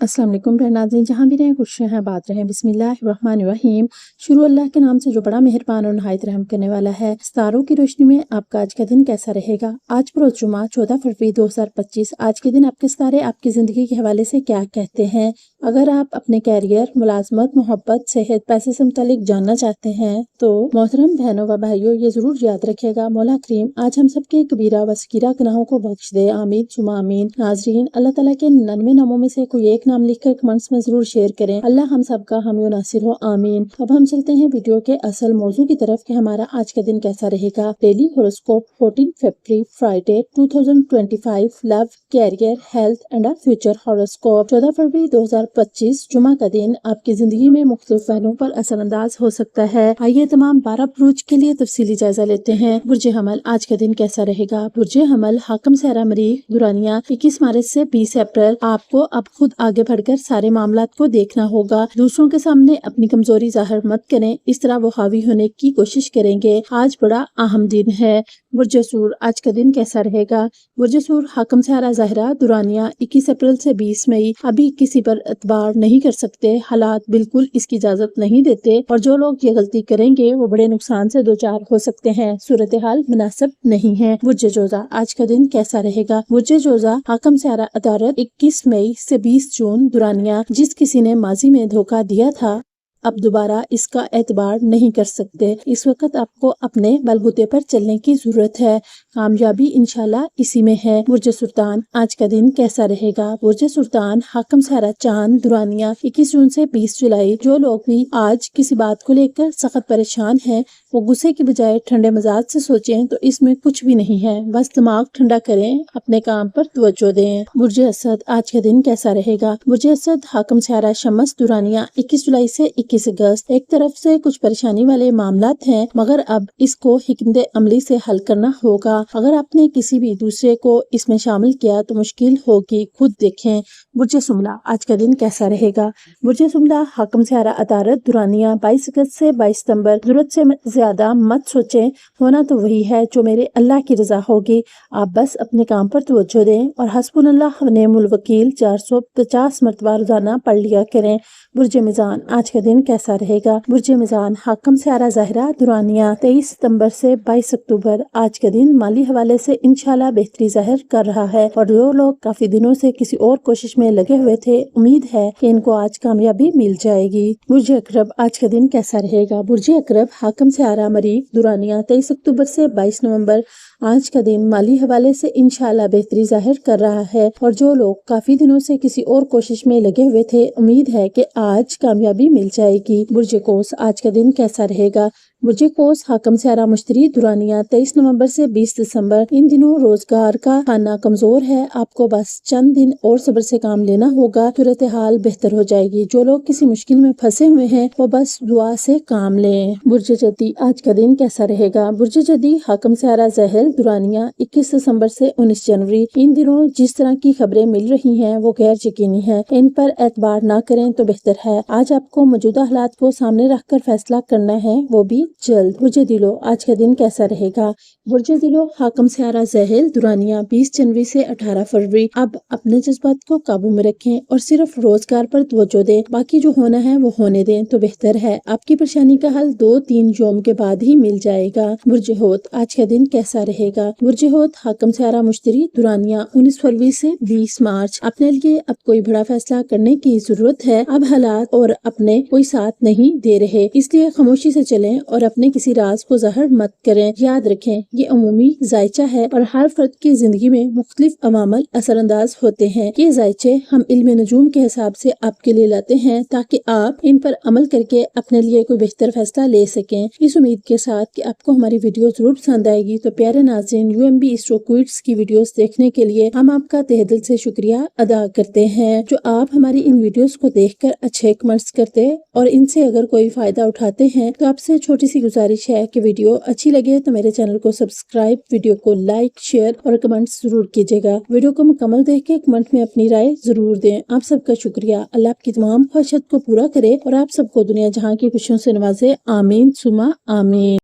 अस्सलाम वालेकुम नाज़रीन, जहाँ भी रहें खुश रहें बात रहें। बिस्मिल्लाहिर्रहमानिर्रहीम। शुरू अल्लाह के नाम से जो बड़ा मेहरबान और नहायत रहम करने वाला है। सितारों की रोशनी में आपका आज का दिन कैसा रहेगा। आज बरोज़ जुमा 14 फरवरी 2025। आज के दिन आपके सितारे आपकी ज़िंदगी के हवाले से क्या कहते हैं। अगर आप अपने कैरियर, मुलाजमत, मोहब्बत, सेहत, पैसे से मुतालिक जानना चाहते हैं तो मोहतरम बहनों व भाइयों ये ज़रूर याद रखिएगा, मौला करीम आज हम सब के कबीरा व सगीरा गुनाहों को बख्श दे। आमीन सुमा आमीन। नाज़रीन, अल्लाह ताला के 99 नामों में से कोई एक नाम लिखकर कमेंट्स में जरूर शेयर करें। अल्लाह हम सब का हामी नासिर हो, आमीन। अब हम चलते हैं वीडियो के असल मौजू की तरफ कि हमारा आज का दिन कैसा रहेगा। Daily horoscope 14 February Friday 2025। Love, career, health and future horoscope 14 फरवरी 2025 जुमा का दिन आपकी जिंदगी में मुख्तलिफ पहलुओं पर असरअंदाज हो सकता है। आइए तमाम 12 बुर्ज के लिए तफसीली जायजा लेते हैं। बुर्ज हमल आज का दिन कैसा रहेगा। बुर्ज हमल हाकम सहरा मरीख दुरानिया 21 मार्च से 20 अप्रैल। आपको अब खुद आगे बढ़कर सारे मामलात को देखना होगा। दूसरों के सामने अपनी कमजोरी जाहिर मत करें, इस तरह वो हावी होने की कोशिश करेंगे। आज बड़ा अहम दिन है। बुर्ज सूर आज का दिन कैसा रहेगा। बुर्ज सूर हाकम सहरा ज़हरा दुरानिया 21 अप्रैल से 20 मई। अभी किसी पर एतबार नहीं कर सकते, हालात बिल्कुल इसकी इजाजत नहीं देते और जो लोग ये गलती करेंगे वो बड़े नुकसान से दो चार हो सकते हैं। सूरत हाल मुनासिब नहीं है। बुर्ज जोजा आज का दिन कैसा रहेगा। बुर्ज जोजा हाकम सहरा अदारत 21 मई से 20 जून दुरानिया। जिस किसी ने माजी में धोखा दिया था अब दोबारा इसका एतबार नहीं कर सकते। इस वक्त आपको अपने बलबूते पर चलने की जरूरत है। कामयाबी इंशाल्लाह इसी में है। बुर्ज सुल्तान आज का दिन कैसा रहेगा। बुर्ज सुल्तान हाकम सहरा चांद दुरानिया 21 जून से 20 जुलाई। जो लोग भी आज किसी बात को लेकर सख्त परेशान हैं वो गुस्से की बजाय ठंडे मिजाज से सोचें तो इसमें कुछ भी नहीं है। बस दिमाग ठंडा करें, अपने काम पर तवज्जो दें। बुर्ज असद आज का दिन कैसा रहेगा। बुर्ज असद हाकम सहरा शमस दुरानिया 21 जुलाई से 21 अगस्त। एक तरफ से कुछ परेशानी वाले मामलात हैं मगर अब इसको हिकमत अमली से हल करना होगा। अगर आपने किसी भी दूसरे को इसमें शामिल किया तो मुश्किल होगी, खुद देखें। बुर्ज सुमला आज का दिन कैसा रहेगा। बुर्ज सुमला हाकम सहरा अदारत दुरानिया 22 अगस्त से 22 सितंबर। जरूरत से ज्यादा मत सोचें, होना तो वही है जो मेरे अल्लाह की रजा होगी। आप बस अपने काम पर तवज्जो दें और हस्बुनल्लाह व निअमुल वकील 450 मरतबा रोजाना पढ़ लिया करें। बुर्ज मिजान आज का दिन कैसा रहेगा। बुर्ज मिजान हाकम सहरा ज़हरा दुरानिया 23 सितंबर से 22 अक्टूबर। आज का दिन माली हवाले से इंशाल्लाह बेहतरी ज़ाहिर कर रहा है और जो लोग काफी दिनों से किसी और कोशिश में लगे हुए थे उम्मीद है कि इनको आज कामयाबी मिल जाएगी। बुर्ज अकरब आज का दिन कैसा रहेगा। बुर्ज अकरब हाकम सहरा मरीख दुरानिया 23 अक्टूबर से 22 नवंबर। आज का दिन माली हवाले से इंशाल्लाह बेहतरी जाहिर कर रहा है और जो लोग काफी दिनों से किसी और कोशिश में लगे हुए थे उम्मीद है कि आज कामयाबी मिल जाएगी। बुर्ज कोस आज का दिन कैसा रहेगा। बुर्ज कोस हाकम सहरा मुश्तरी दुरानिया 23 नवंबर से 20 दिसंबर। इन दिनों रोजगार का खाना कमजोर है, आपको बस चंद दिन और सब्र से काम लेना होगा, सूरत हाल बेहतर हो जाएगी। जो लोग किसी मुश्किल में फंसे हुए हैं वो बस दुआ से काम लें। बुर्ज जदी आज का दिन कैसा रहेगा। बुर्ज जदी हाकम सहरा जहल दुरानिया 21 दिसंबर से 19 जनवरी। इन दिनों जिस तरह की खबरें मिल रही हैं वो गैर यकीनी है, इन पर एतबार ना करें तो बेहतर है। आज आपको मौजूदा हालात को सामने रखकर फैसला करना है, वो भी जल्द। बुर्ज दिलो आज का दिन कैसा रहेगा। बुर्ज दिलो हाकम सहरा जहल दुरानिया 20 जनवरी से 18 फरवरी। अब अपने जज्बात को काबू में रखें और सिर्फ रोजगार पर तवज्जो दें, बाकी जो होना है वो होने दें तो बेहतर है। आपकी परेशानी का हल 2-3 यौम के बाद ही मिल जाएगा। बुर्ज होत आज का दिन कैसा रहेगा। बुर्ज होत हाकम सहरा मुश्तरी दुरानिया 19 फरवरी से 20 मार्च। अपने लिए अब कोई बड़ा फैसला करने की जरूरत है। अब हालात और अपने कोई साथ नहीं दे रहे, इसलिए खामोशी से चलें और अपने किसी राज को ज़ाहिर मत करें। याद रखें ये अमूमी जायचा है और हर फर्द की जिंदगी में मुख्तलिफ अवामल असरअंदाज होते हैं। ये जायचे हम इल्म नजूम के हिसाब से आपके लिए लाते हैं ताकि आप इन पर अमल करके अपने लिए कोई बेहतर फैसला ले सकें। इस उम्मीद के साथ कि आपको हमारी वीडियो जरूर पसंद आएगी तो प्यारे नाज़रीन, UMB क्विज़ की वीडियोस देखने के लिए हम आपका तहे दिल से शुक्रिया अदा करते हैं। जो आप हमारी इन वीडियोस को देखकर अच्छे कमेंट्स करते और इनसे अगर कोई फायदा उठाते हैं तो आपसे छोटी सी गुजारिश है कि वीडियो अच्छी लगे तो मेरे चैनल को सब्सक्राइब, वीडियो को लाइक, शेयर और कमेंट्स जरूर कीजिएगा। वीडियो को मुकम्मल देख के कमेंट में अपनी राय जरूर दें। आप सबका शुक्रिया। अल्लाह आपकी तमाम ख्वाहिशात को पूरा करे और आप सबको दुनिया जहां की खुशियों से नवाजे। आमीन सुमा आमीन।